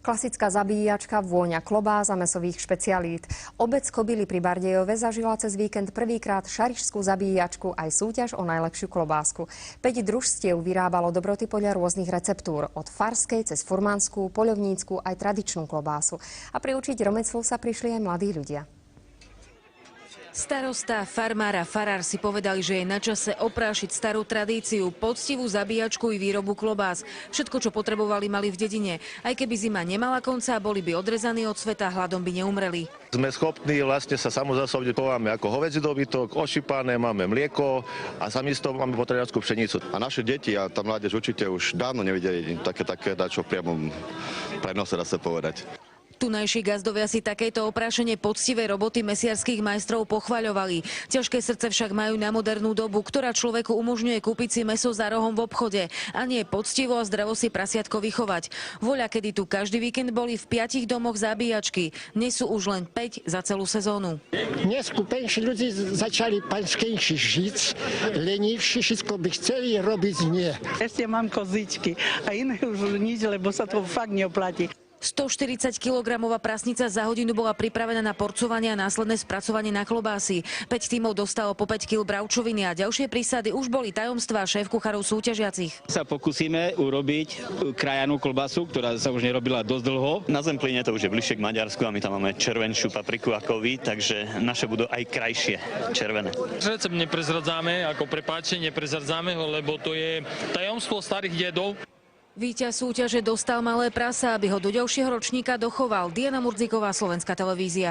Klasická zabíjačka, vôňa klobás a mäsových špecialít. Obec Kobily pri Bardejove zažila cez víkend prvýkrát šarišskú zabíjačku aj súťaž o najlepšiu klobásku. 5 družstiev vyrábalo dobroty podľa rôznych receptúr, od farskej cez furmanskú, poľovnícku aj tradičnú klobásu. A priučiť remeslu sa prišli aj mladí ľudia. Starosta, farmár a farár si povedali, že je na čase oprášiť starú tradíciu, poctivú zabíjačku i výrobu klobás. Všetko, čo potrebovali, mali v dedine. Aj keby zima nemala konca, boli by odrezaní od sveta, hladom by neumreli. Sme schopní vlastne sa samozásobne chováme ako hovädzí dobytok, ošípané, máme mlieko a samisto máme potravinársku pšenicu. A naše deti a tá mládež určite už dávno nevideli také dačo v priamom prenose, dá sa povedať. Tunajší gazdovia si takéto oprášenie poctivej roboty mesiarských majstrov pochvaľovali. Ťažké srdce však majú na modernú dobu, ktorá človeku umožňuje kúpiť si mäso za rohom v obchode a nie poctivo a zdravo si prasiatko vychovať. Voľa, kedy tu každý víkend boli v 5 domoch zabíjačky. Dnes sú už len 5 za celú sezónu. Neskúpenší ľudí začali panskejší žiť, lenivší, všetko by chceli robiť nie. Ešte mám kozičky a iné už nič, lebo sa to fakt neoplatí. 140 kilogramová prasnica za hodinu bola pripravená na porcovanie a následné spracovanie na klobásy. 5 tímov dostalo po 5 kg bravčoviny a ďalšie prísady už boli tajomstvá šéf-kuchárov súťažiacich. Sa pokúsime urobiť krajanú klobásu, ktorá sa už nerobila dosť dlho. Na Zemplíne to už je bližšie k Maďarsku a my tam máme červenšiu papriku ako vy, takže naše budú aj krajšie, červené. Recept neprezradzame, ako prepáčte, neprezradzame ho, lebo to je tajomstvo starých dedov. Víťaz súťaže dostal malé prasa, aby ho do ďalšieho ročníka dochoval. Diana Murdzíková, Slovenská televízia.